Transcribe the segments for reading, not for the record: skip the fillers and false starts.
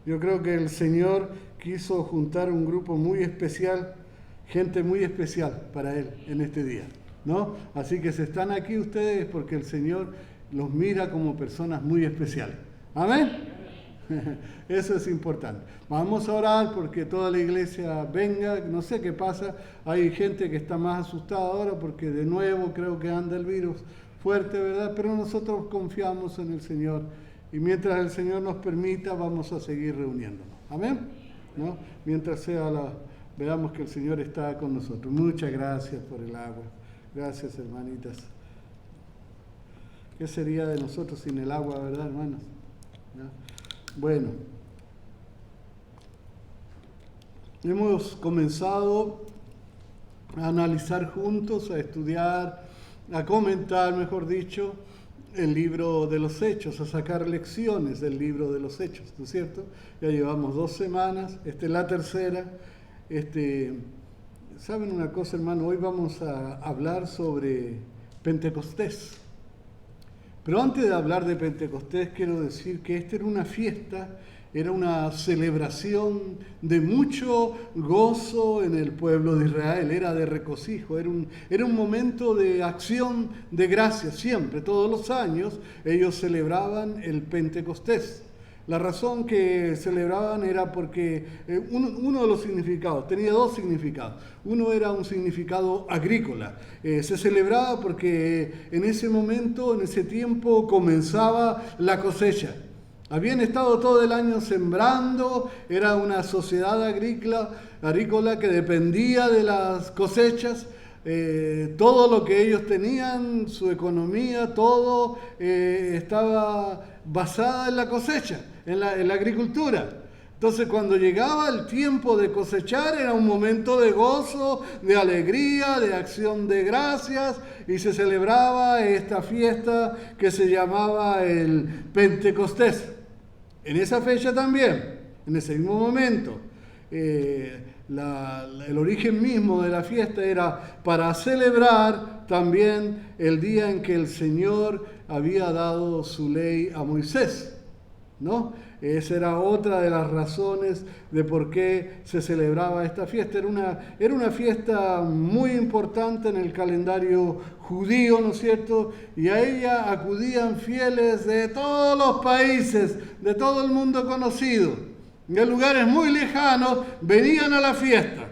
Yo creo que el Señor quiso juntar un grupo muy especial, gente muy especial para Él en este día, ¿no? Así que si están aquí ustedes porque el Señor los mira como personas muy especiales. ¿Amén? Eso es importante. Vamos a orar porque toda la iglesia venga. No sé qué pasa. Hay gente que está más asustada ahora porque de nuevo creo que anda el virus fuerte, ¿verdad? Pero nosotros confiamos en el Señor. Y mientras el Señor nos permita, vamos a seguir reuniéndonos. Amén, ¿no? Mientras veamos que el Señor está con nosotros. Muchas gracias por el agua. Gracias, hermanitas. ¿Qué sería de nosotros sin el agua, verdad, hermanos? ¿No? Bueno, hemos comenzado a analizar juntos, a estudiar, a comentar, mejor dicho, el libro de los Hechos, a sacar lecciones del libro de los Hechos, ¿no es cierto? Ya llevamos 2 semanas, esta es la tercera. ¿Saben una cosa, hermano? Hoy vamos a hablar sobre Pentecostés. Pero antes de hablar de Pentecostés, quiero decir que esta era una fiesta, era una celebración de mucho gozo en el pueblo de Israel, era de regocijo, era un momento de acción de gracias siempre. Todos los años ellos celebraban el Pentecostés. La razón que celebraban era porque uno de los significados, tenía 2 significados. Uno era un significado agrícola. Se celebraba porque en ese momento, en ese tiempo, comenzaba la cosecha. Habían estado todo el año sembrando, era una sociedad agrícola que dependía de las cosechas. Todo lo que ellos tenían, su economía, todo estaba basada en la cosecha, en la agricultura. Entonces cuando llegaba el tiempo de cosechar era un momento de gozo, de alegría, de acción de gracias, y se celebraba esta fiesta que se llamaba el Pentecostés. En esa fecha también, en ese mismo momento, el origen mismo de la fiesta era para celebrar también el día en que el Señor había dado su ley a Moisés, ¿no? Esa era otra de las razones de por qué se celebraba esta fiesta. Era una fiesta muy importante en el calendario judío, ¿no es cierto? Y a ella acudían fieles de todos los países, de todo el mundo conocido. De lugares muy lejanos venían a la fiesta.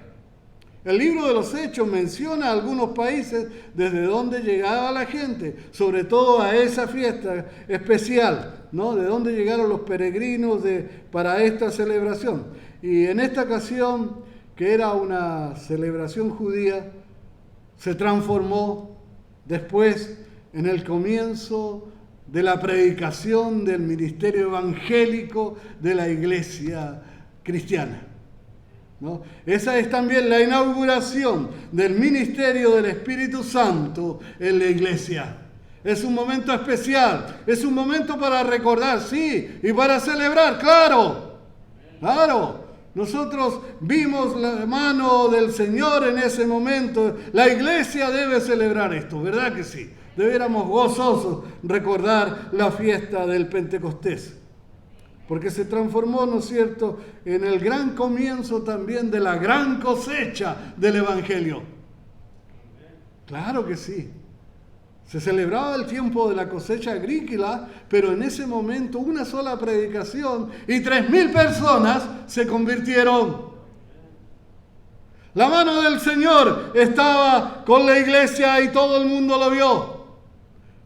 El libro de los Hechos menciona algunos países desde donde llegaba la gente, sobre todo a esa fiesta especial, ¿no? De donde llegaron los peregrinos para esta celebración. Y en esta ocasión, que era una celebración judía, se transformó después en el comienzo de la predicación del ministerio evangélico de la iglesia cristiana, ¿no? Esa es también la inauguración del ministerio del Espíritu Santo en la iglesia. Es un momento especial, es un momento para recordar, sí, y para celebrar, claro, claro. Nosotros vimos la mano del Señor en ese momento. La iglesia debe celebrar esto, ¿verdad que sí? Debiéramos gozosos recordar la fiesta del Pentecostés. Porque se transformó, ¿no es cierto?, en el gran comienzo también de la gran cosecha del Evangelio. Claro que sí. Se celebraba el tiempo de la cosecha agrícola, pero en ese momento una sola predicación y 3.000 personas se convirtieron. La mano del Señor estaba con la iglesia y todo el mundo lo vio.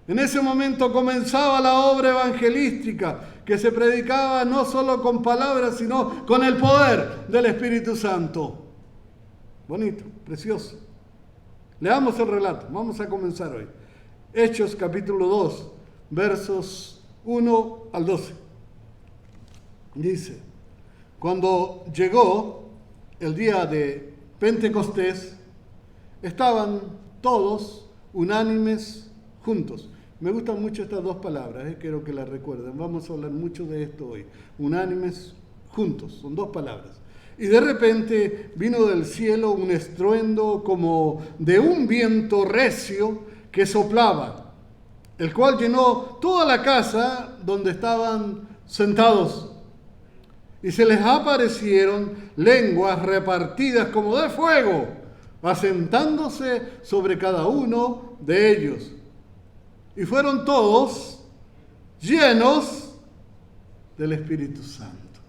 En ese momento comenzaba la obra evangelística, que se predicaba no solo con palabras, sino con el poder del Espíritu Santo. Bonito, precioso. Leamos el relato, vamos a comenzar hoy. Hechos capítulo 2, versos 1 al 12. Dice, cuando llegó el día de Pentecostés, estaban todos unánimes juntos. Me gustan mucho estas 2 palabras, quiero que las recuerden. Vamos a hablar mucho de esto hoy. Unánimes juntos, son 2 palabras. Y de repente vino del cielo un estruendo como de un viento recio que soplaba, el cual llenó toda la casa donde estaban sentados. y se les aparecieron lenguas repartidas como de fuego, asentándose sobre cada uno de ellos. Y fueron todos llenos del Espíritu Santo.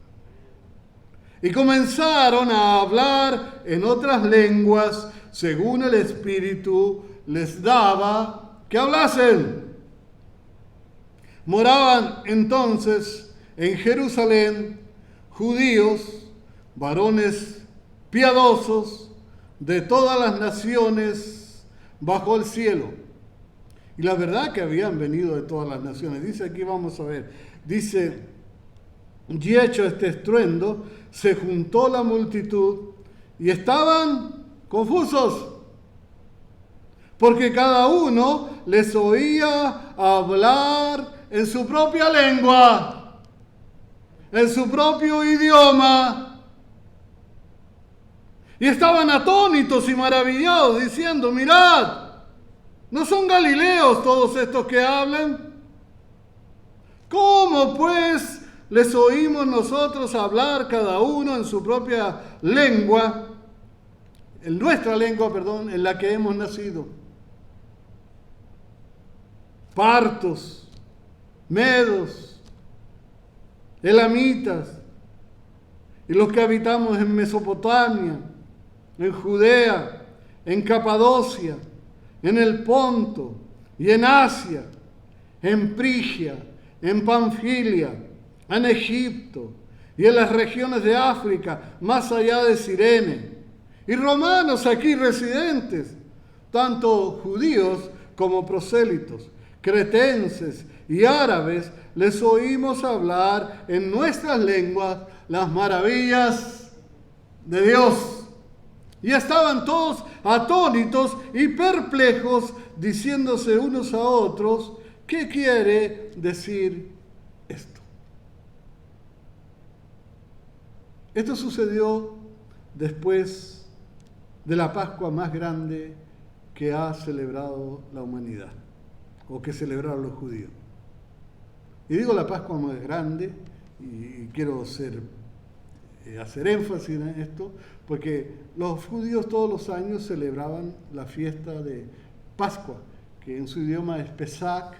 Y comenzaron a hablar en otras lenguas, según el Espíritu les daba que hablasen. Moraban entonces en Jerusalén judíos, varones piadosos de todas las naciones bajo el cielo. Y la verdad que habían venido de todas las naciones. Dice aquí, vamos a ver, dice, y hecho este estruendo, se juntó la multitud y estaban confusos, porque cada uno les oía hablar en su propia lengua, en su propio idioma. Y estaban atónitos y maravillados, diciendo, mirad, ¿no son galileos todos estos que hablan? ¿Cómo pues les oímos nosotros hablar cada uno en su propia lengua, en nuestra lengua, perdón, en la que hemos nacido? Partos, medos, elamitas, y los que habitamos en Mesopotamia, en Judea, en Capadocia, en el Ponto y en Asia, en Frigia, en Panfilia, en Egipto y en las regiones de África, más allá de Cirene, y romanos aquí residentes, tanto judíos como prosélitos, cretenses y árabes, les oímos hablar en nuestras lenguas las maravillas de Dios. Y estaban todos atónitos y perplejos, diciéndose unos a otros, ¿qué quiere decir esto? Esto sucedió después de la Pascua más grande que ha celebrado la humanidad, o que celebraron los judíos. Y digo la Pascua más grande, y quiero hacer énfasis en esto, porque los judíos todos los años celebraban la fiesta de Pascua, que en su idioma es Pesach,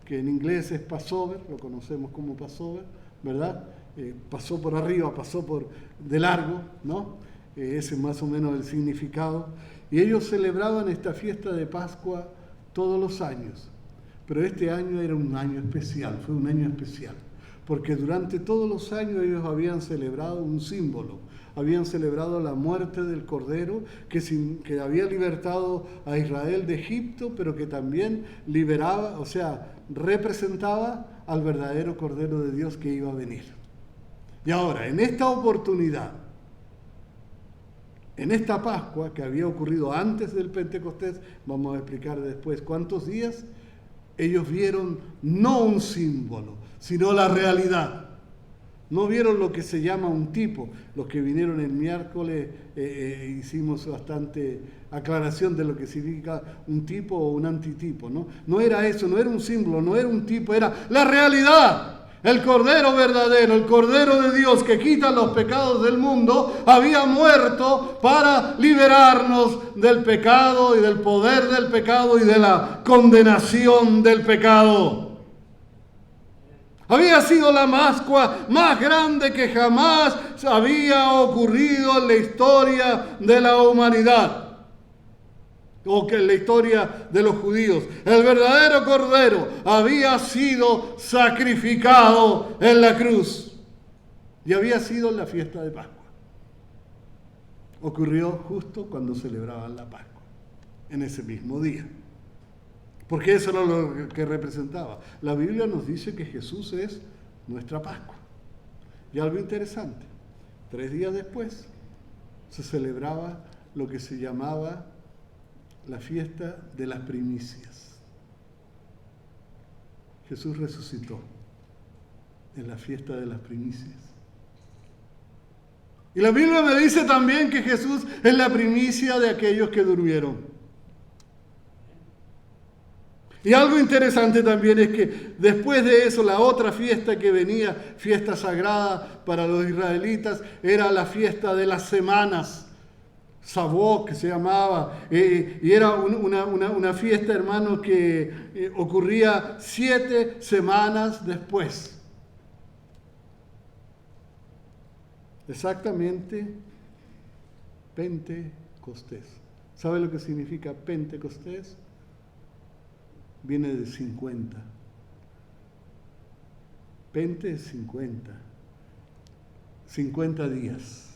que en inglés es Passover, lo conocemos como Passover, ¿verdad? Pasó por arriba, pasó por de largo, ¿no? Ese es más o menos el significado. Y ellos celebraban esta fiesta de Pascua todos los años. Pero este año era un año especial, fue un año especial, porque durante todos los años ellos habían celebrado un símbolo, habían celebrado la muerte del Cordero que había libertado a Israel de Egipto, pero que también liberaba, o sea, representaba al verdadero Cordero de Dios que iba a venir. Y ahora, en esta oportunidad, en esta Pascua que había ocurrido antes del Pentecostés, vamos a explicar después cuántos días, ellos vieron no un símbolo, sino la realidad. No vieron lo que se llama un tipo. Los que vinieron el miércoles hicimos bastante aclaración de lo que significa un tipo o un antitipo, ¿no? No era eso, no era un símbolo, no era un tipo, era la realidad. El Cordero verdadero, el Cordero de Dios que quita los pecados del mundo, había muerto para liberarnos del pecado y del poder del pecado y de la condenación del pecado. Había sido la Pascua más grande que jamás había ocurrido en la historia de la humanidad, o que en la historia de los judíos. El verdadero Cordero había sido sacrificado en la cruz y había sido en la fiesta de Pascua. Ocurrió justo cuando celebraban la Pascua, en ese mismo día. Porque eso era lo que representaba. La Biblia nos dice que Jesús es nuestra Pascua. Y algo interesante, 3 días después se celebraba lo que se llamaba la fiesta de las primicias. Jesús resucitó en la fiesta de las primicias. Y la Biblia me dice también que Jesús es la primicia de aquellos que durmieron. Y algo interesante también es que después de eso, la otra fiesta que venía, fiesta sagrada para los israelitas, era la fiesta de las semanas, Shavuot que se llamaba, y era una fiesta, hermano, que ocurría 7 semanas después. Exactamente, Pentecostés. ¿Sabe lo que significa Pentecostés? Viene de 50. Pente es 50. 50 días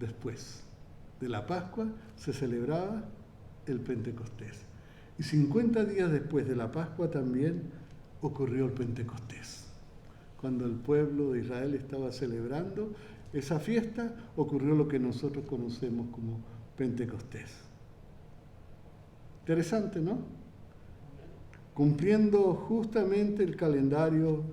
después de la Pascua se celebraba el Pentecostés. Y 50 días después de la Pascua también ocurrió el Pentecostés. Cuando el pueblo de Israel estaba celebrando esa fiesta, ocurrió lo que nosotros conocemos como Pentecostés. Interesante, ¿no? Cumpliendo justamente el calendario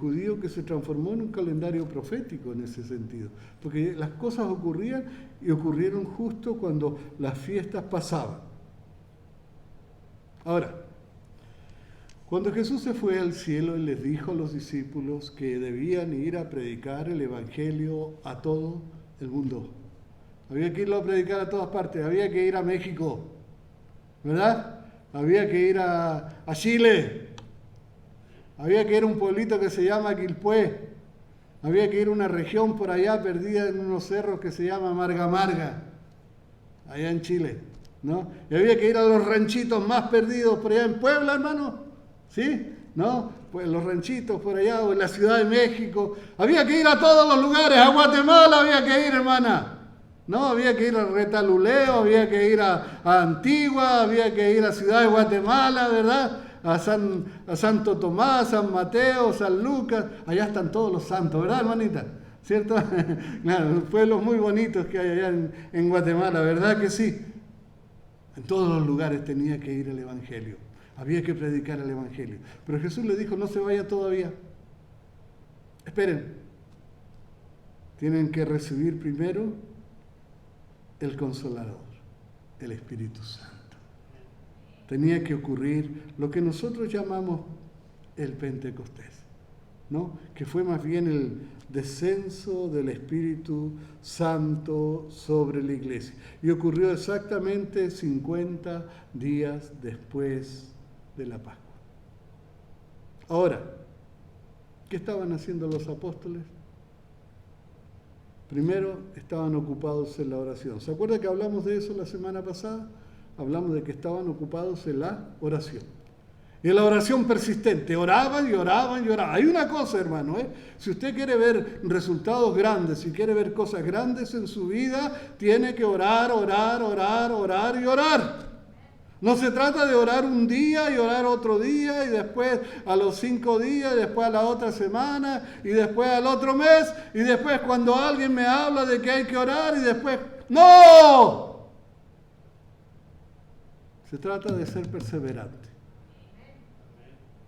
judío que se transformó en un calendario profético en ese sentido. Porque las cosas ocurrían y ocurrieron justo cuando las fiestas pasaban. Ahora, cuando Jesús se fue al cielo, Él les dijo a los discípulos que debían ir a predicar el Evangelio a todo el mundo. Había que irlo a predicar a todas partes, había que ir a México, ¿verdad? Había que ir a Chile, había que ir a un pueblito que se llama Quilpué, había que ir a una región por allá perdida en unos cerros que se llama Marga Marga, allá en Chile, ¿no? Y había que ir a los ranchitos más perdidos por allá en Puebla, hermano, ¿sí? ¿No? Pues los ranchitos por allá o en la Ciudad de México, había que ir a todos los lugares, a Guatemala había que ir, hermana. No, había que ir a Retaluleo, había que ir a Antigua, había que ir a Ciudad de Guatemala, ¿verdad? A Santo Tomás, San Mateo, San Lucas, allá están todos los santos, ¿verdad, hermanita? ¿Cierto? Claro, pueblos muy bonitos que hay allá en Guatemala, ¿verdad que sí? En todos los lugares tenía que ir el Evangelio, había que predicar el Evangelio. Pero Jesús le dijo, no se vaya todavía, esperen, tienen que recibir primero el Consolador, el Espíritu Santo. Tenía que ocurrir lo que nosotros llamamos el Pentecostés, ¿no? Que fue más bien el descenso del Espíritu Santo sobre la iglesia. Y ocurrió exactamente 50 días después de la Pascua. Ahora, ¿qué estaban haciendo los apóstoles? Primero, estaban ocupados en la oración. ¿Se acuerda que hablamos de eso la semana pasada? Hablamos de que estaban ocupados en la oración. Y en la oración persistente, oraban y oraban y oraban. Hay una cosa, hermano, si usted quiere ver resultados grandes, si quiere ver cosas grandes en su vida, tiene que orar, orar, orar, orar y orar. No se trata de orar un día y orar otro día y después a los 5 días y después a la otra semana y después al otro mes y después cuando alguien me habla de que hay que orar y después... ¡No! Se trata de ser perseverante.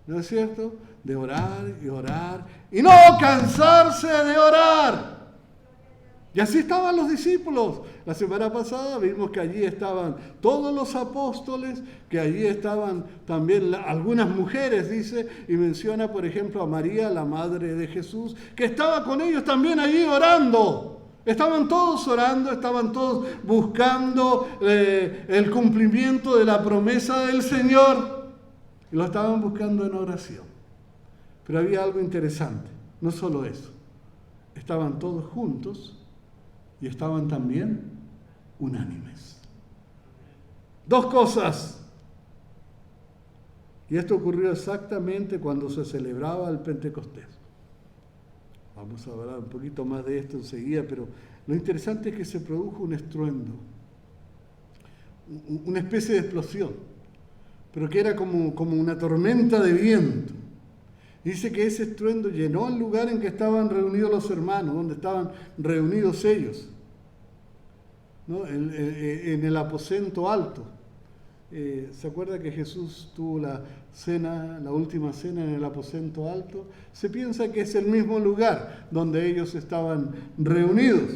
¿No es cierto? De orar y orar y no cansarse de orar. Y así estaban los discípulos. La semana pasada vimos que allí estaban todos los apóstoles, que allí estaban también algunas mujeres, dice, y menciona, por ejemplo, a María, la madre de Jesús, que estaba con ellos también allí orando. Estaban todos orando, estaban todos buscando el cumplimiento de la promesa del Señor. Y lo estaban buscando en oración. Pero había algo interesante, no solo eso. Estaban todos juntos y estaban también unánimes. 2 cosas. Y esto ocurrió exactamente cuando se celebraba el Pentecostés. Vamos a hablar un poquito más de esto enseguida, pero lo interesante es que se produjo un estruendo, una especie de explosión, pero que era como una tormenta de viento. Dice que ese estruendo llenó el lugar en que estaban reunidos los hermanos, donde estaban reunidos ellos, ¿no? En el aposento alto. ¿Se acuerda que Jesús tuvo la última cena en el aposento alto? Se piensa que es el mismo lugar donde ellos estaban reunidos.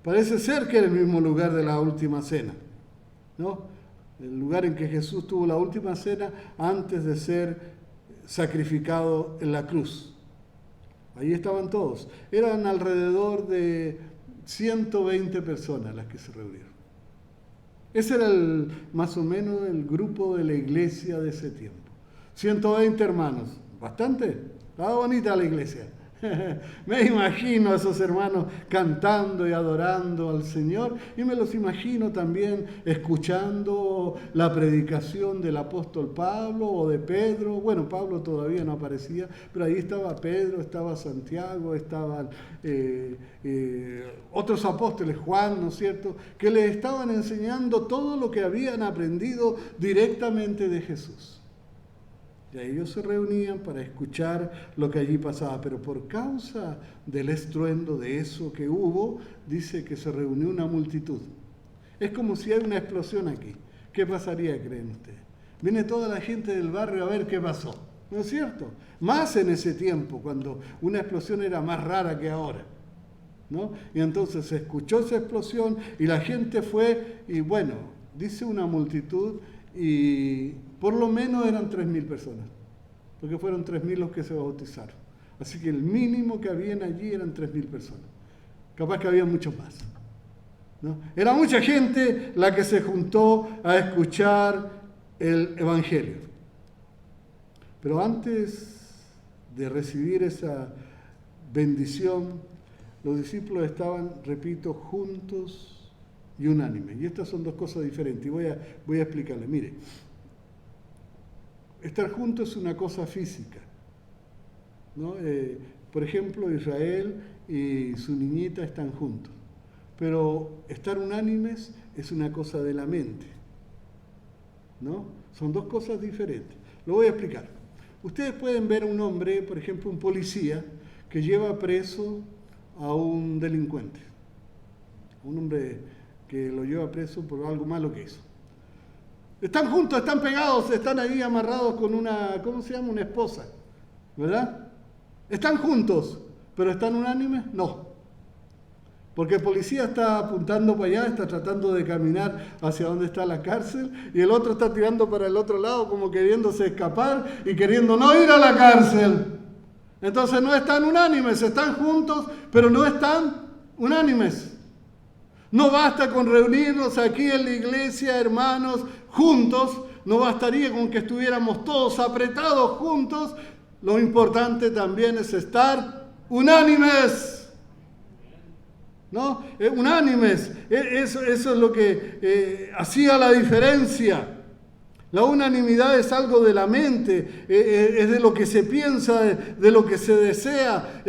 Parece ser que era el mismo lugar de la última cena, ¿no? el lugar en que Jesús tuvo la última cena antes de ser sacrificado en la cruz. Ahí estaban todos. Eran alrededor de 120 personas las que se reunieron. Ese era más o menos el grupo de la iglesia de ese tiempo. 120 hermanos. Bastante. Estaba bonita la iglesia. Me imagino a esos hermanos cantando y adorando al Señor, y me los imagino también escuchando la predicación del apóstol Pablo o de Pedro. Bueno, Pablo todavía no aparecía, pero ahí estaba Pedro, estaba Santiago, estaban otros apóstoles, Juan, ¿no es cierto?, que les estaban enseñando todo lo que habían aprendido directamente de Jesús. Y ellos se reunían para escuchar lo que allí pasaba, pero por causa del estruendo de eso que hubo, dice que se reunió una multitud. Es como si hay una explosión aquí. ¿Qué pasaría, creen ustedes? Viene toda la gente del barrio a ver qué pasó, ¿no es cierto? Más en ese tiempo, cuando una explosión era más rara que ahora, ¿no? Y entonces se escuchó esa explosión y la gente fue, y bueno, dice una multitud, y por lo menos eran 3.000 personas, porque fueron 3.000 los que se bautizaron. Así que el mínimo que habían allí eran 3.000 personas. Capaz que había muchos más, ¿no? Era mucha gente la que se juntó a escuchar el Evangelio. Pero antes de recibir esa bendición, los discípulos estaban, repito, juntos y unánimes. Y estas son dos cosas diferentes. Y voy a explicarle. Mire, estar juntos es una cosa física, ¿no? Por ejemplo, Israel y su niñita están juntos. Pero estar unánimes es una cosa de la mente, ¿no? Son dos cosas diferentes. Lo voy a explicar. Ustedes pueden ver a un hombre, por ejemplo, un policía, que lleva preso a un delincuente. Un hombre que lo lleva preso por algo malo que hizo. Están juntos, están pegados, están ahí amarrados con una, ¿cómo se llama? Una esposa, ¿verdad? Están juntos, pero ¿están unánimes? No. Porque el policía está apuntando para allá, está tratando de caminar hacia donde está la cárcel, y el otro está tirando para el otro lado como queriéndose escapar y queriendo no ir a la cárcel. Entonces no están unánimes, están juntos, pero no están unánimes. No basta con reunirnos aquí en la iglesia, hermanos, juntos. No bastaría con que estuviéramos todos apretados juntos. Lo importante también es estar unánimes, ¿no? Unánimes. Eso es lo que hacía la diferencia. La unanimidad es algo de la mente, es de lo que se piensa, de lo que se desea.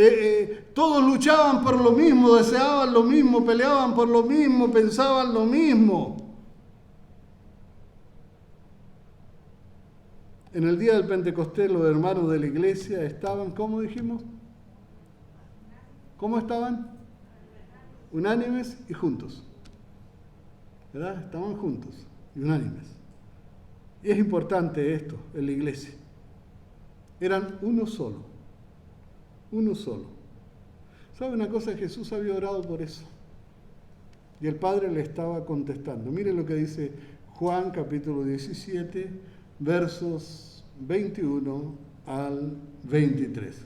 Todos luchaban por lo mismo, deseaban lo mismo, peleaban por lo mismo, pensaban lo mismo. En el día del Pentecostés los hermanos de la iglesia estaban, ¿cómo dijimos? ¿Cómo estaban? Unánimes y juntos, ¿verdad? Estaban juntos y unánimes. Y es importante esto en la iglesia. Eran uno solo. Uno solo. ¿Sabe una cosa? Jesús había orado por eso. Y el Padre le estaba contestando. Mire lo que dice Juan capítulo 17, versos 21 al 23.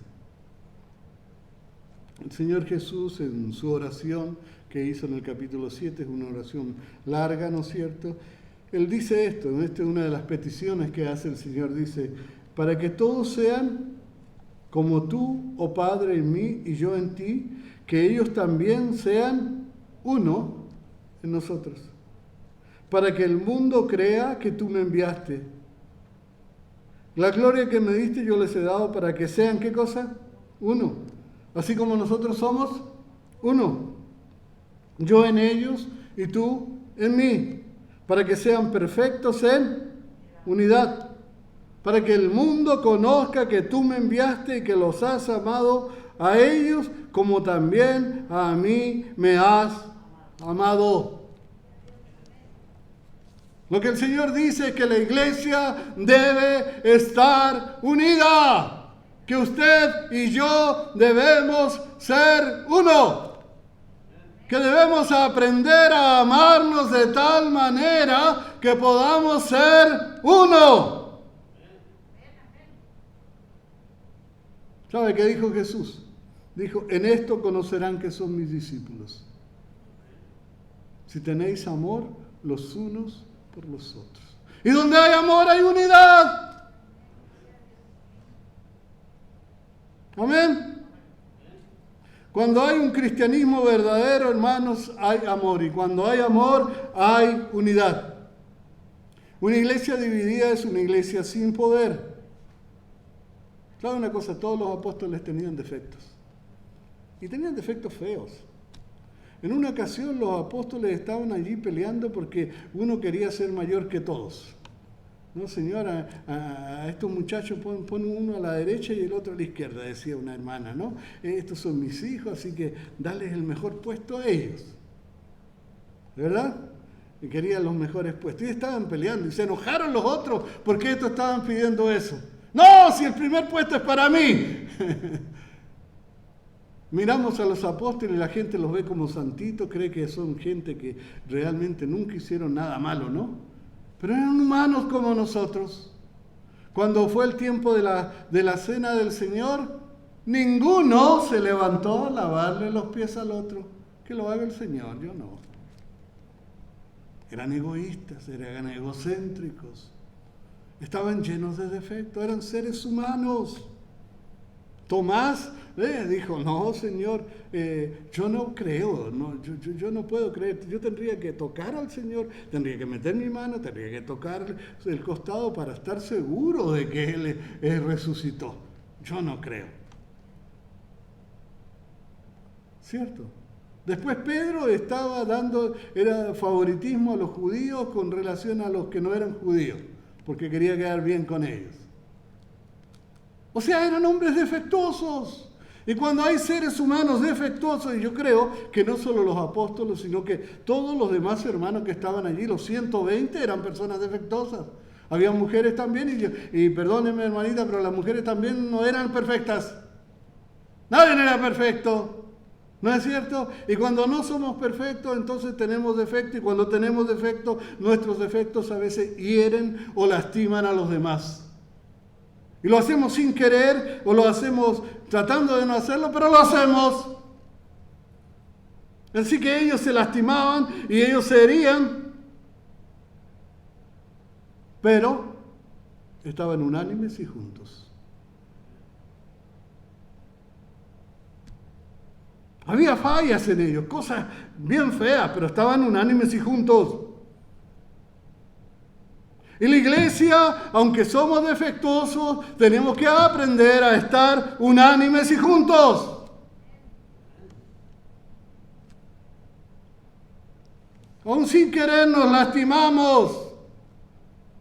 El Señor Jesús en su oración que hizo en el capítulo 7, es una oración larga, ¿no es cierto? Él dice esto, esta es una de las peticiones que hace el Señor, dice, para que todos sean como tú, oh Padre, en mí y yo en ti, que ellos también sean uno en nosotros, para que el mundo crea que tú me enviaste. La gloria que me diste yo les he dado para que sean, ¿qué cosa? Uno, así como nosotros somos uno, yo en ellos y tú en mí, para que sean perfectos en unidad, para que el mundo conozca que tú me enviaste y que los has amado a ellos como también a mí me has amado. Lo que el Señor dice es que la iglesia debe estar unida, que usted y yo debemos ser uno. que debemos aprender a amarnos de tal manera que podamos ser uno. ¿Sabe qué dijo Jesús? Dijo, en esto conocerán que son mis discípulos, si tenéis amor los unos por los otros. Y donde hay amor hay unidad. Amén. Cuando hay un cristianismo verdadero, hermanos, hay amor. Y cuando hay amor, hay unidad. Una iglesia dividida es una iglesia sin poder. ¿Sabe una cosa? Todos los apóstoles tenían defectos. Y tenían defectos feos. En una ocasión los apóstoles estaban allí peleando porque uno quería ser mayor que todos. No, señora, a estos muchachos pon uno a la derecha y el otro a la izquierda, decía una hermana, ¿no? Estos son mis hijos, así que dales el mejor puesto a ellos. ¿Verdad? Y querían los mejores puestos. Y estaban peleando y se enojaron los otros porque estos estaban pidiendo eso. No, si el primer puesto es para mí. Miramos a los apóstoles y la gente los ve como santitos, cree que son gente que realmente nunca hicieron nada malo, ¿no? Pero eran humanos como nosotros. Cuando fue el tiempo de la cena del Señor, ninguno se levantó a lavarle los pies al otro. Que lo haga el Señor, yo no. Eran egoístas, eran egocéntricos. Estaban llenos de defectos, eran seres humanos. Tomás dijo, no, Señor, yo no creo, no, yo no puedo creer, yo tendría que tocar al Señor, tendría que meter mi mano, tendría que tocar el costado para estar seguro de que Él resucitó. Yo no creo. ¿Cierto? Después Pedro era favoritismo a los judíos con relación a los que no eran judíos, porque quería quedar bien con ellos. O sea, eran hombres defectuosos. Y cuando hay seres humanos defectuosos, y yo creo que no solo los apóstoles, sino que todos los demás hermanos que estaban allí, los 120 eran personas defectuosas. Había mujeres también, y perdónenme hermanita, pero las mujeres también no eran perfectas. Nadie era perfecto. ¿No es cierto? Y cuando no somos perfectos, entonces tenemos defectos, y cuando tenemos defectos, nuestros defectos a veces hieren o lastiman a los demás. Y lo hacemos sin querer o lo hacemos tratando de no hacerlo, pero lo hacemos. Así que ellos se lastimaban y ellos se herían, pero estaban unánimes y juntos. Había fallas en ellos, cosas bien feas, pero estaban unánimes y juntos. Y la iglesia, aunque somos defectuosos, tenemos que aprender a estar unánimes y juntos. Aún sin querer nos lastimamos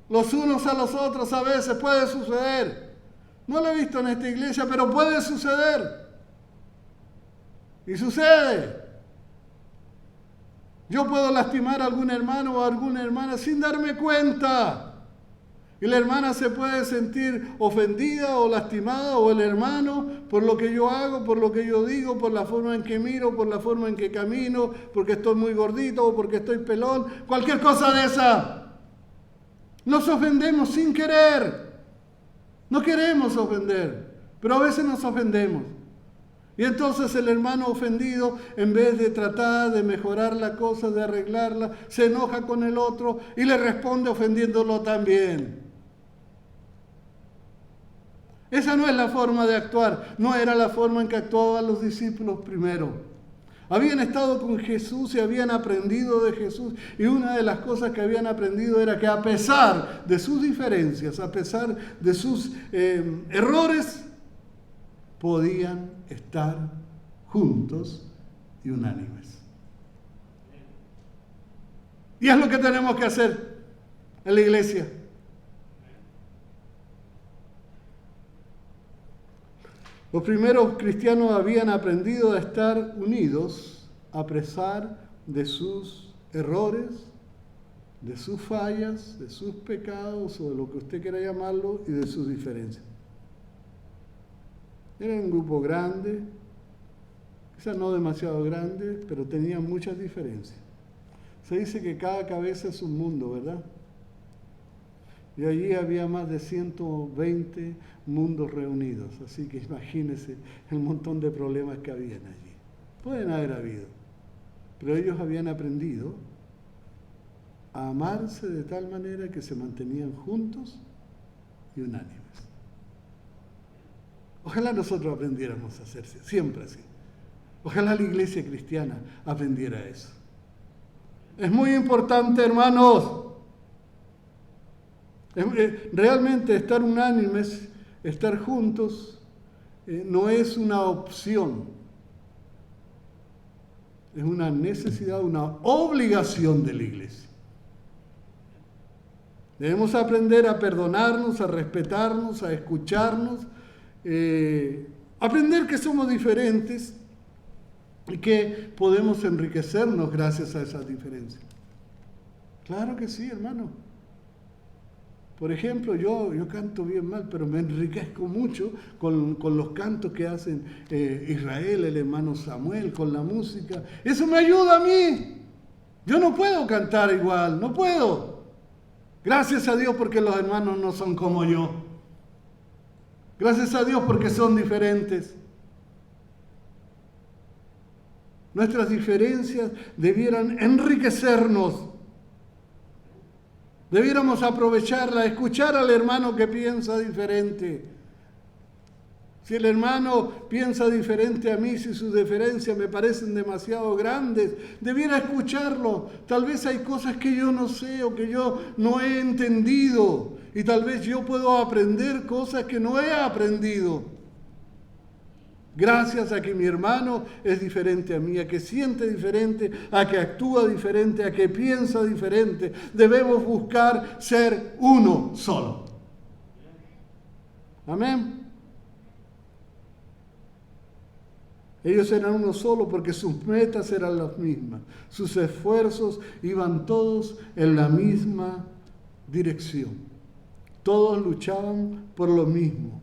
los unos a los otros, a veces puede suceder. No lo he visto en esta iglesia, pero puede suceder. Y sucede. Yo puedo lastimar a algún hermano o a alguna hermana sin darme cuenta. Y la hermana se puede sentir ofendida o lastimada, o el hermano, por lo que yo hago, por lo que yo digo, por la forma en que miro, por la forma en que camino, porque estoy muy gordito o porque estoy pelón, cualquier cosa de esa. Nos ofendemos sin querer. No queremos ofender, pero a veces nos ofendemos. Y entonces el hermano ofendido, en vez de tratar de mejorar la cosa, de arreglarla, se enoja con el otro y le responde ofendiéndolo también. Esa no es la forma de actuar, no era la forma en que actuaban los discípulos primero. Habían estado con Jesús y habían aprendido de Jesús, y una de las cosas que habían aprendido era que a pesar de sus diferencias, a pesar de sus errores, podían estar juntos y unánimes. Y es lo que tenemos que hacer en la iglesia. Los primeros cristianos habían aprendido a estar unidos a pesar de sus errores, de sus fallas, de sus pecados o de lo que usted quiera llamarlo y de sus diferencias. Era un grupo grande quizás no demasiado grandes, pero tenían muchas diferencias. Se dice que cada cabeza es un mundo, ¿verdad? Y allí había más de 120 mundos reunidos, así que imagínense el montón de problemas que habían allí. Pueden haber habido, pero ellos habían aprendido a amarse de tal manera que se mantenían juntos y unánimes. Ojalá nosotros aprendiéramos a hacerse, siempre así. Ojalá la iglesia cristiana aprendiera eso. Es muy importante, hermanos. Realmente estar unánimes, estar juntos, no es una opción. Es una necesidad, una obligación de la iglesia. Debemos aprender a perdonarnos, a respetarnos, a escucharnos, aprender que somos diferentes y que podemos enriquecernos gracias a esas diferencias. Claro que sí, hermano. Por ejemplo, yo canto bien mal, pero me enriquezco mucho con los cantos que hacen Israel, el hermano Samuel, con la música. Eso me ayuda a mí. Yo no puedo cantar igual, no puedo. Gracias a Dios porque los hermanos no son como yo. Gracias a Dios porque son diferentes. Nuestras diferencias debieran enriquecernos. Debiéramos aprovecharla, escuchar al hermano que piensa diferente. Si el hermano piensa diferente a mí, si sus diferencias me parecen demasiado grandes, debiera escucharlo. Tal vez hay cosas que yo no sé o que yo no he entendido. Y tal vez yo puedo aprender cosas que no he aprendido. Gracias a que mi hermano es diferente a mí, a que siente diferente, a que actúa diferente, a que piensa diferente. Debemos buscar ser uno solo. Amén. Ellos eran uno solo porque sus metas eran las mismas. Sus esfuerzos iban todos en la misma dirección. Todos luchaban por lo mismo.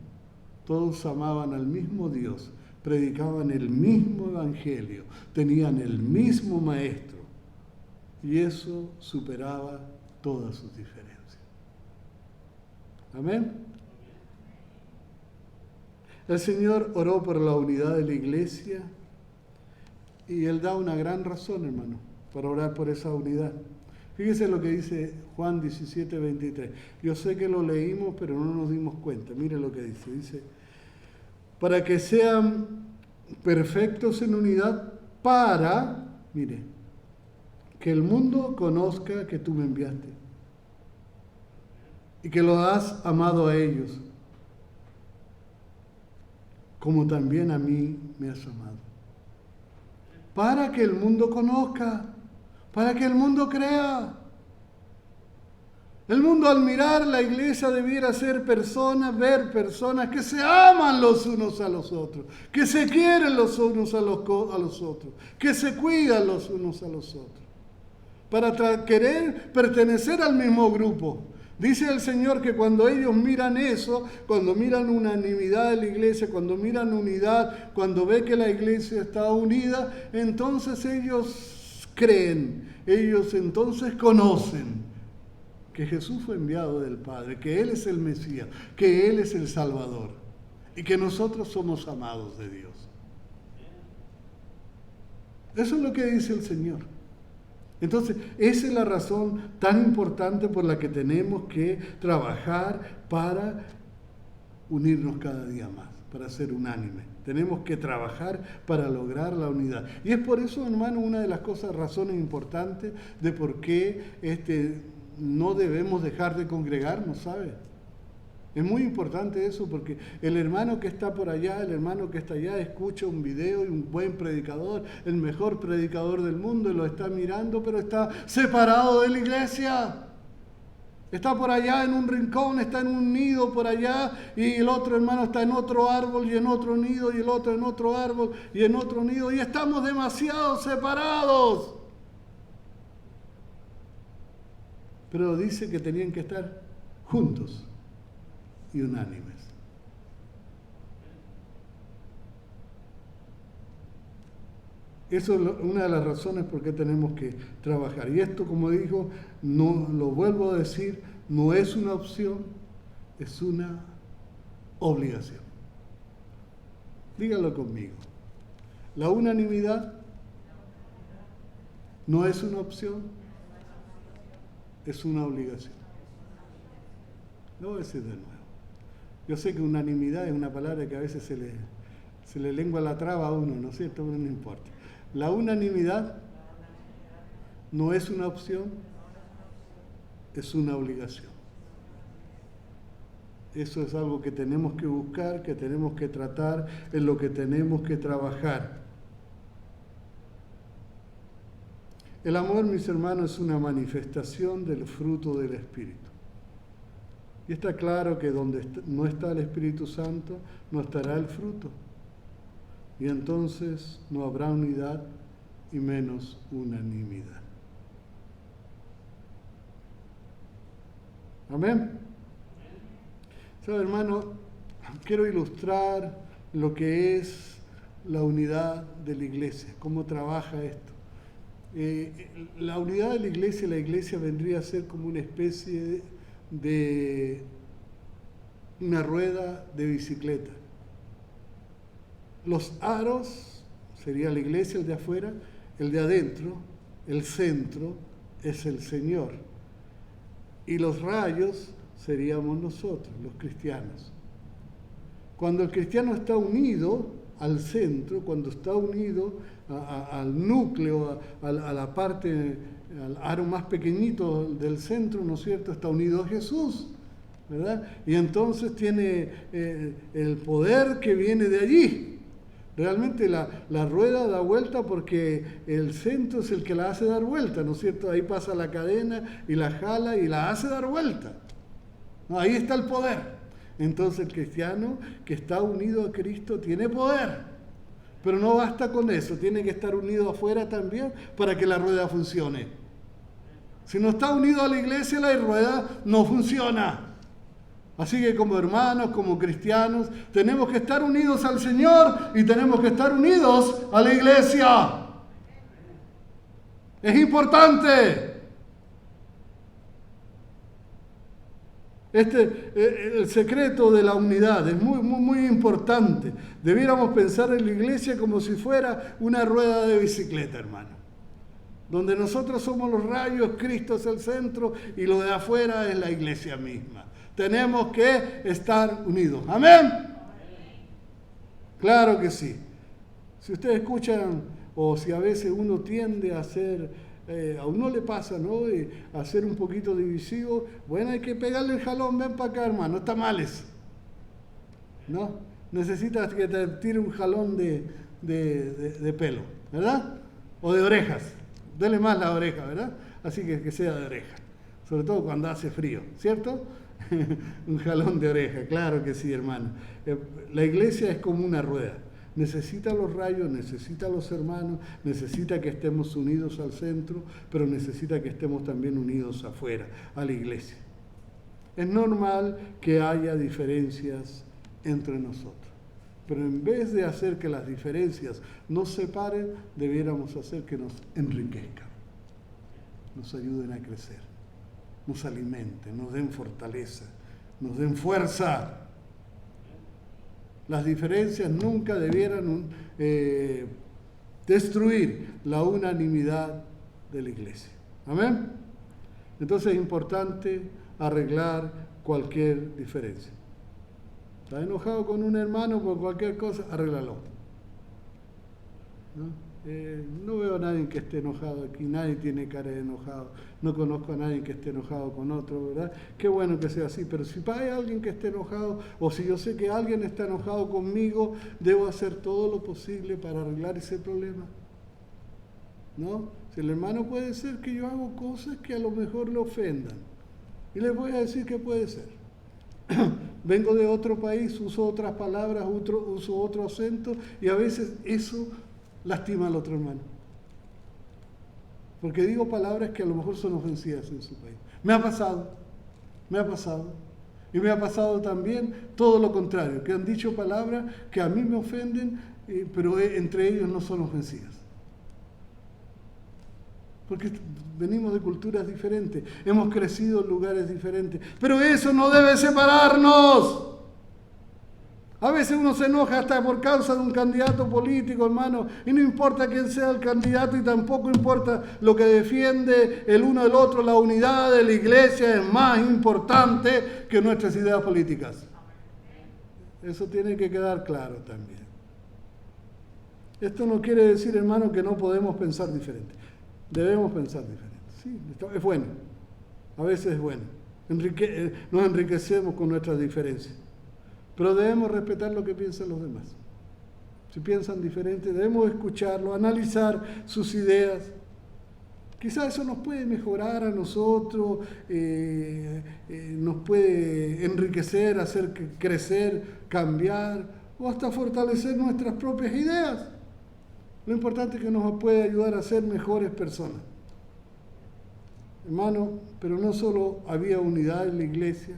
Todos amaban al mismo Dios. Predicaban el mismo evangelio, tenían el mismo maestro y eso superaba todas sus diferencias. Amén. El Señor oró por la unidad de la iglesia y Él da una gran razón, hermano, para orar por esa unidad. Fíjese lo que dice Juan 17:23. Yo sé que lo leímos, pero no nos dimos cuenta. Mire lo que dice. Dice, para que sean perfectos en unidad, mire, que el mundo conozca que tú me enviaste y que lo has amado a ellos, como también a mí me has amado. Para que el mundo conozca, para que el mundo crea. El mundo al mirar la iglesia debiera ser ver personas que se aman los unos a los otros, que se quieren los unos a los otros, que se cuidan los unos a los otros, para querer pertenecer al mismo grupo. Dice el Señor que cuando ellos miran eso, cuando miran unanimidad de la iglesia, cuando miran unidad, cuando ve que la iglesia está unida, entonces ellos creen, ellos entonces conocen que Jesús fue enviado del Padre, que Él es el Mesías, que Él es el Salvador y que nosotros somos amados de Dios. Eso es lo que dice el Señor. Entonces, esa es la razón tan importante por la que tenemos que trabajar para unirnos cada día más, para ser unánimes. Tenemos que trabajar para lograr la unidad. Y es por eso, hermano, una de las razones importantes de por qué no debemos dejar de congregarnos, ¿sabe? Es muy importante eso porque el hermano que está por allá, el hermano que está allá, escucha un video y un buen predicador, el mejor predicador del mundo, y lo está mirando, pero está separado de la iglesia. Está por allá en un rincón, está en un nido por allá, y el otro hermano está en otro árbol y en otro nido, y el otro en otro árbol y en otro nido, y estamos demasiado separados. Pero dice que tenían que estar juntos y unánimes. Eso es una de las razones por qué tenemos que trabajar. Y esto, como dijo, no lo vuelvo a decir, no es una opción, es una obligación. Dígalo conmigo. La unanimidad no es una opción, es una obligación. Lo voy a decir de nuevo. Yo sé que unanimidad es una palabra que a veces se le lengua la traba a uno, ¿no es cierto? Pero no importa. La unanimidad no es una opción, es una obligación. Eso es algo que tenemos que buscar, que tenemos que tratar, en lo que tenemos que trabajar. El amor, mis hermanos, es una manifestación del fruto del Espíritu. Y está claro que donde no está el Espíritu Santo, no estará el fruto. Y entonces no habrá unidad y menos unanimidad. Amén. ¿Sabe, hermano? Quiero ilustrar lo que es la unidad de la iglesia, cómo trabaja esto. La unidad de la iglesia vendría a ser como una especie de una rueda de bicicleta. Los aros sería la iglesia, el de afuera, el de adentro, el centro es el Señor. Y los rayos seríamos nosotros, los cristianos. Cuando el cristiano está unido al centro, cuando está unido al núcleo, a la parte, al aro más pequeñito del centro, ¿no es cierto?, está unido a Jesús, ¿verdad? Y entonces tiene el poder que viene de allí. Realmente la rueda da vuelta porque el centro es el que la hace dar vuelta, ¿no es cierto? Ahí pasa la cadena y la jala y la hace dar vuelta. No, ahí está el poder. Entonces el cristiano que está unido a Cristo tiene poder. Pero no basta con eso, tiene que estar unido afuera también para que la rueda funcione. Si no está unido a la iglesia, la rueda no funciona. Así que como hermanos, como cristianos, tenemos que estar unidos al Señor y tenemos que estar unidos a la iglesia. Es importante. El secreto de la unidad es muy, muy, muy importante. Debiéramos pensar en la iglesia como si fuera una rueda de bicicleta, hermano. Donde nosotros somos los rayos, Cristo es el centro y lo de afuera es la iglesia misma. Tenemos que estar unidos. ¿Amén? Claro que sí. Si ustedes escuchan, o si a veces uno tiende a ser, a uno le pasa, ¿no?, a ser un poquito divisivo, bueno, hay que pegarle el jalón, ven para acá, hermano, está mal eso. ¿No? Necesitas que te tire un jalón de pelo, ¿verdad? O de orejas. Dele más la oreja, ¿verdad? Así que sea de oreja. Sobre todo cuando hace frío, ¿cierto? Un jalón de oreja, claro que sí, hermano. La iglesia es como una rueda. Necesita los rayos, necesita los hermanos, necesita que estemos unidos al centro, pero necesita que estemos también unidos afuera, a la iglesia. Es normal que haya diferencias entre nosotros, pero en vez de hacer que las diferencias nos separen, debiéramos hacer que nos enriquezcan, nos ayuden a crecer, nos alimenten, nos den fortaleza, nos den fuerza. Las diferencias nunca debieran destruir la unanimidad de la iglesia. ¿Amén? Entonces es importante arreglar cualquier diferencia. ¿Estás enojado con un hermano por cualquier cosa? Arréglalo. ¿No? No veo a nadie que esté enojado aquí, nadie tiene cara de enojado, no conozco a nadie que esté enojado con otro, ¿verdad? Qué bueno que sea así, pero si hay alguien que esté enojado, o si yo sé que alguien está enojado conmigo, debo hacer todo lo posible para arreglar ese problema, ¿no? Si el hermano puede ser que yo hago cosas que a lo mejor le ofendan, y les voy a decir que puede ser. Vengo de otro país, uso otras palabras, uso otro acento, y a veces eso lastima al otro hermano. Porque digo palabras que a lo mejor son ofensivas en su país. Me ha pasado. Y me ha pasado también todo lo contrario, que han dicho palabras que a mí me ofenden, pero entre ellos no son ofensivas. porque venimos de culturas diferentes, hemos crecido en lugares diferentes, pero eso no debe separarnos. A veces uno se enoja hasta por causa de un candidato político, hermano, y no importa quién sea el candidato y tampoco importa lo que defiende el uno del otro. La unidad de la iglesia es más importante que nuestras ideas políticas. Eso tiene que quedar claro también. Esto no quiere decir, hermano, que no podemos pensar diferente. Debemos pensar diferente. Sí, es bueno. A veces es bueno. Nos enriquecemos con nuestras diferencias. Pero debemos respetar lo que piensan los demás. Si piensan diferente, debemos escucharlo, analizar sus ideas. Quizás eso nos puede mejorar a nosotros, nos puede enriquecer, hacer crecer, cambiar o hasta fortalecer nuestras propias ideas. Lo importante es que nos puede ayudar a ser mejores personas. Hermano, pero no solo había unidad en la iglesia.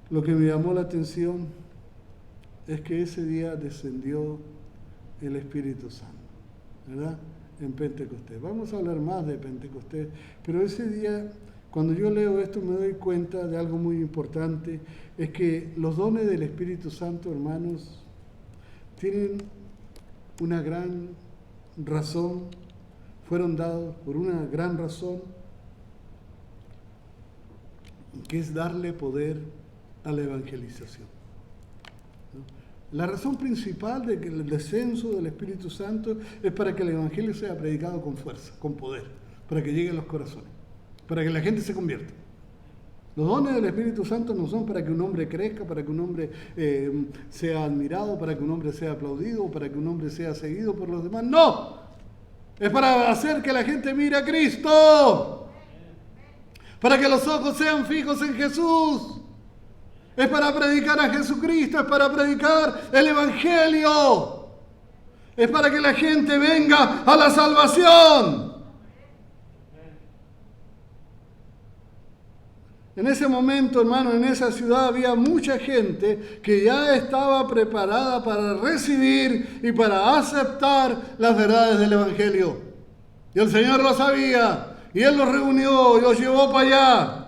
Lo que me llamó la atención es que ese día descendió el Espíritu Santo, ¿verdad? En Pentecostés. Vamos a hablar más de Pentecostés, pero ese día, cuando yo leo esto, me doy cuenta de algo muy importante, es que los dones del Espíritu Santo, hermanos, tienen una gran razón, fueron dados por una gran razón, que es darle poder a la evangelización. La razón principal del descenso del Espíritu Santo es para que el Evangelio sea predicado con fuerza, con poder, para que llegue a los corazones, para que la gente se convierta. Los dones del Espíritu Santo no son para que un hombre crezca, para que un hombre sea admirado, para que un hombre sea aplaudido, para que un hombre sea seguido por los demás. ¡No! Es para hacer que la gente mire a Cristo, para que los ojos sean fijos en Jesús. Es para predicar a Jesucristo, es para predicar el Evangelio. Es para que la gente venga a la salvación. En ese momento, hermano, en esa ciudad había mucha gente que ya estaba preparada para recibir y para aceptar las verdades del Evangelio. Y el Señor lo sabía, y Él los reunió y los llevó para allá.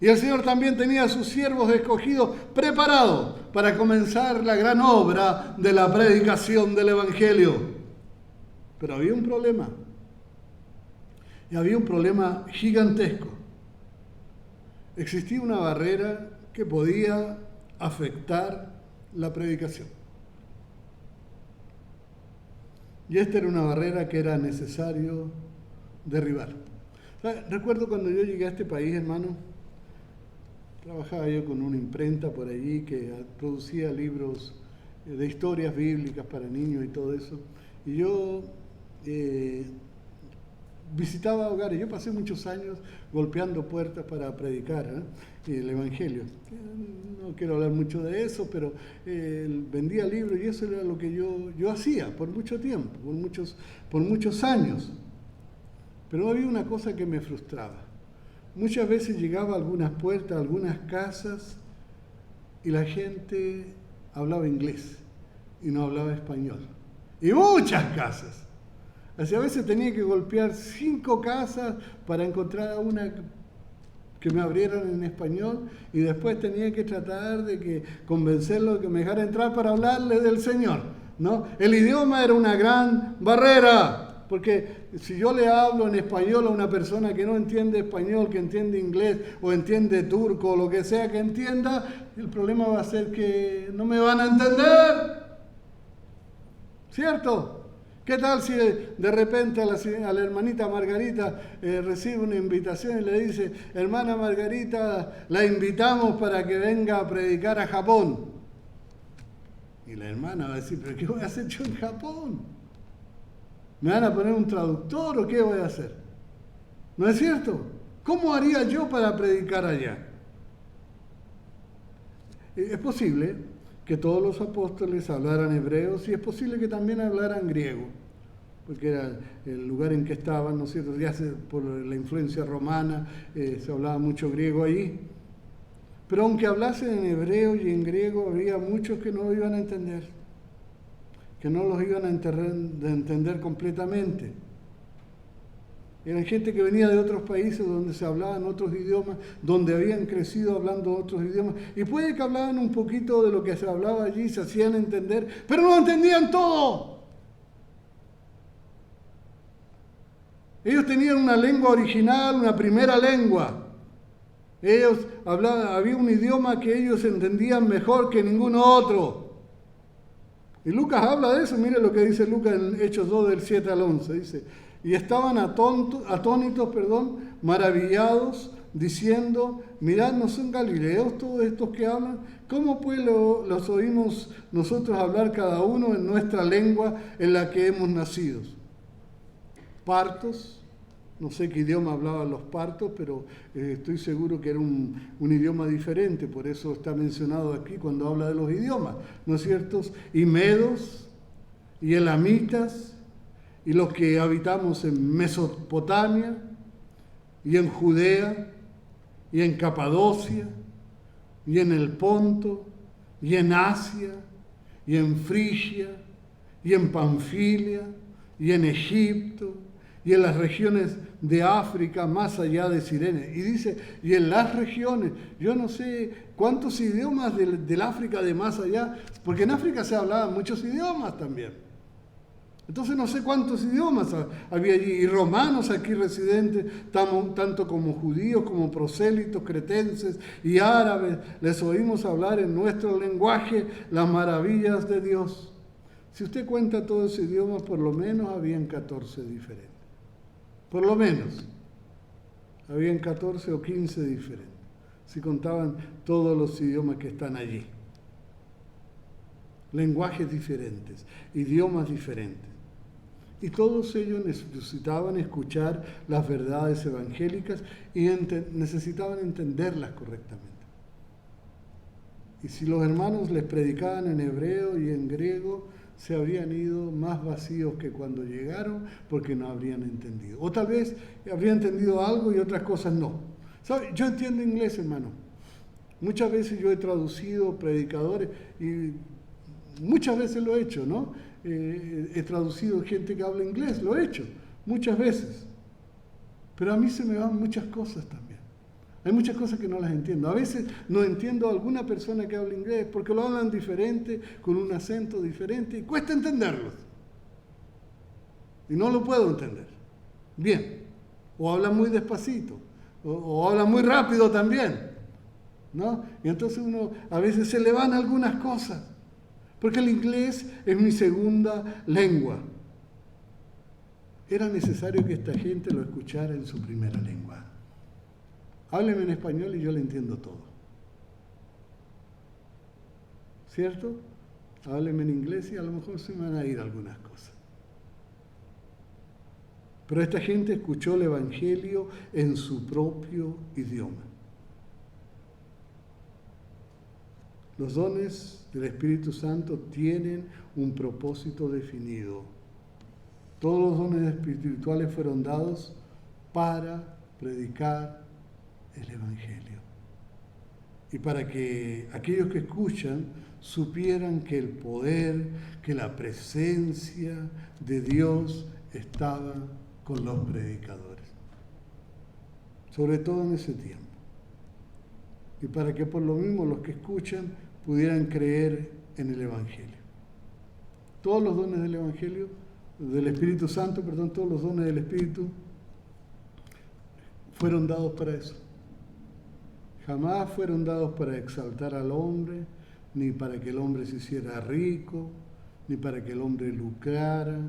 Y el Señor también tenía a sus siervos escogidos preparados para comenzar la gran obra de la predicación del Evangelio. Pero había un problema. Y había un problema gigantesco. Existía una barrera que podía afectar la predicación. Y esta era una barrera que era necesario derribar. Recuerdo cuando yo llegué a este país, hermano, trabajaba yo con una imprenta por allí que producía libros de historias bíblicas para niños y todo eso. Y yo visitaba hogares. Yo pasé muchos años golpeando puertas para predicar el Evangelio. No quiero hablar mucho de eso, pero vendía libros y eso era lo que yo hacía por mucho tiempo, por muchos años. Pero había una cosa que me frustraba. Muchas veces llegaba a algunas puertas, a algunas casas, y la gente hablaba inglés y no hablaba español. Y muchas casas. Así a veces tenía que golpear 5 casas para encontrar una que me abrieran en español, y después tenía que tratar de convencerlo de que me dejara entrar para hablarle del Señor, ¿no? El idioma era una gran barrera. Porque si yo le hablo en español a una persona que no entiende español, que entiende inglés o entiende turco o lo que sea que entienda, el problema va a ser que no me van a entender. ¿Cierto? ¿Qué tal si de repente a la hermanita Margarita recibe una invitación y le dice: hermana Margarita, la invitamos para que venga a predicar a Japón? Y la hermana va a decir: ¿pero qué voy a hacer yo en Japón? ¿Me van a poner un traductor o qué voy a hacer? ¿No es cierto? ¿Cómo haría yo para predicar allá? Es posible que todos los apóstoles hablaran hebreo, y es posible que también hablaran griego, porque era el lugar en que estaban, ¿no es cierto? Ya por la influencia romana se hablaba mucho griego allí. Pero aunque hablasen en hebreo y en griego, había muchos que no lo iban a entender, que no los iban a entender completamente. Eran gente que venía de otros países donde se hablaban otros idiomas, donde habían crecido hablando otros idiomas. Y puede que hablaban un poquito de lo que se hablaba allí, se hacían entender, pero no entendían todo. Ellos tenían una lengua original, una primera lengua. Ellos hablaban, había un idioma que ellos entendían mejor que ningún otro. Y Lucas habla de eso, mire lo que dice Lucas en Hechos 2 del 7 al 11. Dice, y estaban atónitos, maravillados, diciendo, mirad, ¿no son galileos todos estos que hablan? ¿Cómo pues los oímos nosotros hablar cada uno en nuestra lengua en la que hemos nacido? Partos, no sé qué idioma hablaban los partos, pero estoy seguro que era un idioma diferente, por eso está mencionado aquí cuando habla de los idiomas, ¿no es cierto? Y medos, y elamitas, y los que habitamos en Mesopotamia, y en Judea, y en Capadocia, y en el Ponto, y en Asia, y en Frigia, y en Panfilia, y en Egipto, y en las regiones de África, más allá de Cirene. Y dice, y en las regiones, yo no sé cuántos idiomas del África de más allá, porque en África se hablaban muchos idiomas también. Entonces no sé cuántos idiomas había allí, y romanos aquí residentes, tanto como judíos, como prosélitos, cretenses y árabes, les oímos hablar en nuestro lenguaje las maravillas de Dios. Si usted cuenta todos esos idiomas, por lo menos habían 14 diferentes. Por lo menos, habían 14 o 15 diferentes, si contaban todos los idiomas que están allí. Lenguajes diferentes, idiomas diferentes. Y todos ellos necesitaban escuchar las verdades evangélicas y necesitaban entenderlas correctamente. Y si los hermanos les predicaban en hebreo y en griego, se habrían ido más vacíos que cuando llegaron porque no habrían entendido. O tal vez habrían entendido algo y otras cosas no. ¿Sabe? Yo entiendo inglés, hermano. Muchas veces yo he traducido predicadores y muchas veces lo he hecho, ¿no? He traducido gente que habla inglés, lo he hecho, muchas veces. Pero a mí se me van muchas cosas también. Hay muchas cosas que no las entiendo. A veces no entiendo a alguna persona que habla inglés porque lo hablan diferente, con un acento diferente, y cuesta entenderlos. Y no lo puedo entender. Bien. O hablan muy despacito, o hablan muy rápido también, ¿no? Y entonces uno a veces se le van algunas cosas. Porque el inglés es mi segunda lengua. Era necesario que esta gente lo escuchara en su primera lengua. Hábleme en español y yo le entiendo todo. ¿Cierto? Hábleme en inglés y a lo mejor se me van a ir algunas cosas. Pero esta gente escuchó el Evangelio en su propio idioma. Los dones del Espíritu Santo tienen un propósito definido. Todos los dones espirituales fueron dados para predicar el Evangelio. Y para que aquellos que escuchan supieran que el poder, que la presencia de Dios estaba con los predicadores. Sobre todo en ese tiempo. Y para que por lo mismo los que escuchan pudieran creer en el Evangelio. Todos los dones del Evangelio, del Espíritu Santo, todos los dones del Espíritu fueron dados para eso. Jamás fueron dados para exaltar al hombre, ni para que el hombre se hiciera rico, ni para que el hombre lucrara.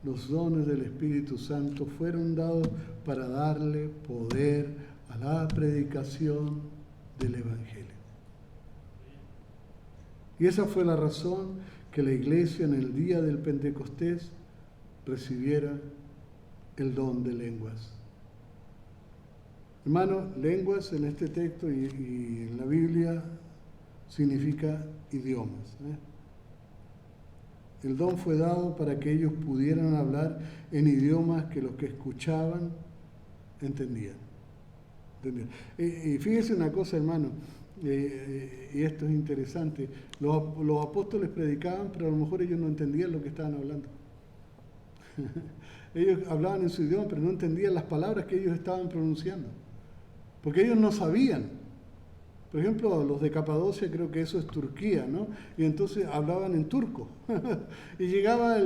Los dones del Espíritu Santo fueron dados para darle poder a la predicación del Evangelio. Y esa fue la razón que la iglesia en el día del Pentecostés recibiera el don de lenguas. Hermano, lenguas en este texto y en la Biblia significa idiomas. El don fue dado para que ellos pudieran hablar en idiomas que los que escuchaban entendían. Y fíjese una cosa, hermano, y esto es interesante, los apóstoles predicaban, pero a lo mejor ellos no entendían lo que estaban hablando. Ellos hablaban en su idioma, pero no entendían las palabras que ellos estaban pronunciando, porque ellos no sabían. Por ejemplo, los de Capadocia, creo que eso es Turquía, ¿no? Y entonces hablaban en turco. Y llegaba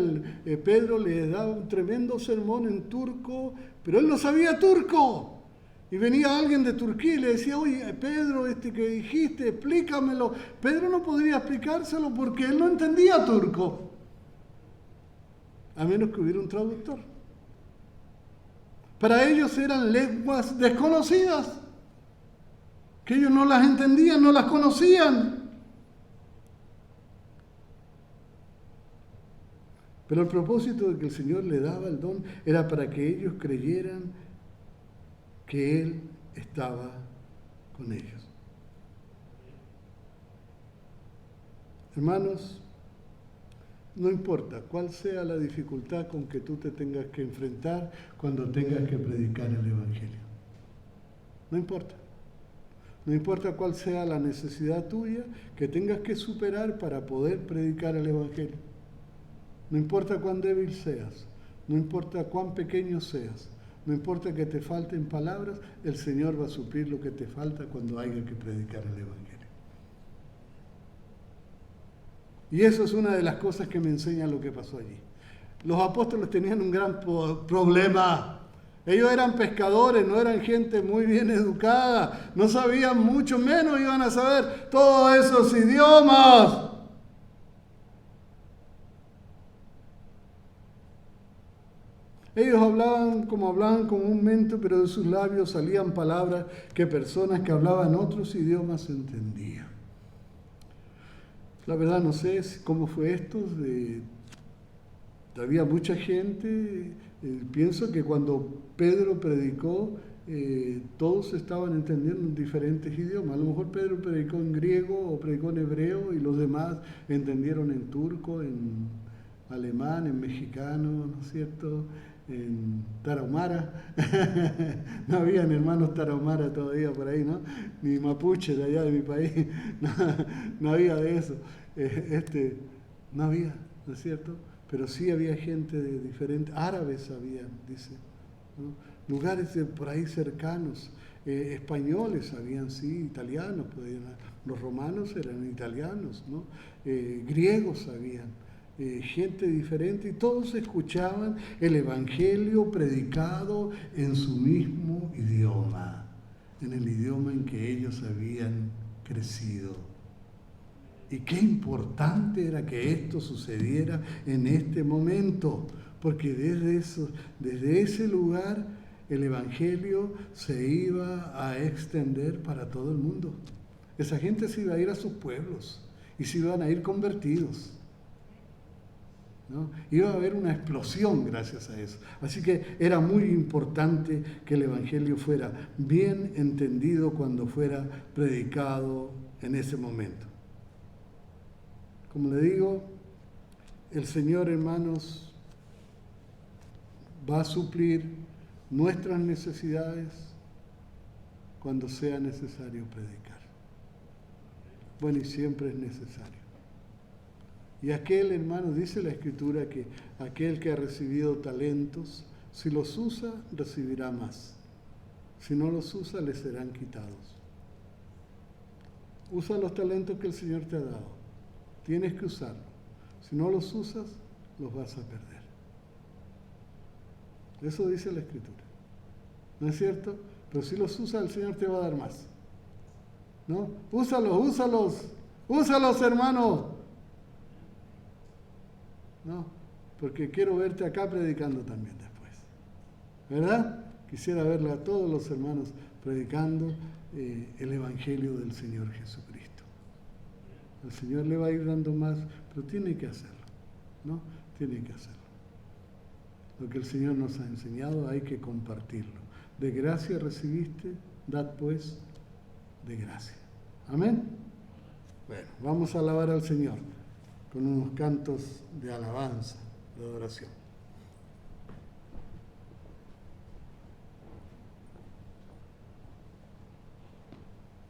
Pedro, le daba un tremendo sermón en turco, pero él no sabía turco. Y venía alguien de Turquía y le decía, oye, Pedro, que dijiste, explícamelo. Pedro no podría explicárselo porque él no entendía turco, a menos que hubiera un traductor. Para ellos eran lenguas desconocidas, que ellos no las entendían, no las conocían. Pero el propósito de que el Señor le daba el don era para que ellos creyeran que Él estaba con ellos. Hermanos, no importa cuál sea la dificultad con que tú te tengas que enfrentar cuando tengas que predicar el Evangelio. No importa. No importa cuál sea la necesidad tuya que tengas que superar para poder predicar el Evangelio. No importa cuán débil seas, no importa cuán pequeño seas, no importa que te falten palabras, el Señor va a suplir lo que te falta cuando haya que predicar el Evangelio. Y eso es una de las cosas que me enseña lo que pasó allí. Los apóstoles tenían un gran problema. Ellos eran pescadores, no eran gente muy bien educada, no sabían mucho menos, iban a saber todos esos idiomas. Ellos hablaban comúnmente, pero de sus labios salían palabras que personas que hablaban otros idiomas entendían. La verdad no sé cómo fue esto, había mucha gente, pienso que cuando Pedro predicó, todos estaban entendiendo en diferentes idiomas. A lo mejor Pedro predicó en griego o predicó en hebreo y los demás entendieron en turco, en alemán, en mexicano, ¿no es cierto?, en tarahumara. No habían hermanos tarahumara todavía por ahí, ¿no? Ni mapuche de allá de mi país. No había de eso. No había, ¿no es cierto? Pero sí había gente de diferentes, árabes habían, dice, ¿no? Lugares por ahí cercanos, españoles habían, sí, italianos, los romanos eran italianos, ¿no? Griegos habían, gente diferente, y todos escuchaban el Evangelio predicado en su mismo idioma, en el idioma en que ellos habían crecido. Y qué importante era que esto sucediera en este momento, porque desde ese lugar el Evangelio se iba a extender para todo el mundo. Esa gente se iba a ir a sus pueblos y se iban a ir convertidos, ¿no? Iba a haber una explosión gracias a eso. Así que era muy importante que el Evangelio fuera bien entendido cuando fuera predicado en ese momento. Como le digo, el Señor, hermanos, va a suplir nuestras necesidades cuando sea necesario predicar. Bueno, y siempre es necesario. Y aquel, hermano, dice la Escritura que aquel que ha recibido talentos, si los usa, recibirá más. Si no los usa, le serán quitados. Usa los talentos que el Señor te ha dado. Tienes que usarlos. Si no los usas, los vas a perder. Eso dice la Escritura. ¿No es cierto? Pero si los usas, el Señor te va a dar más, ¿no? Úsalos, hermano. ¿No? Porque quiero verte acá predicando también después. ¿Verdad? Quisiera verle a todos los hermanos predicando el Evangelio del Señor Jesucristo. El Señor le va a ir dando más, pero tiene que hacerlo, ¿no? Tiene que hacerlo. Lo que el Señor nos ha enseñado hay que compartirlo. De gracia recibiste, dad pues de gracia. Amén. Bueno, vamos a alabar al Señor con unos cantos de alabanza, de adoración.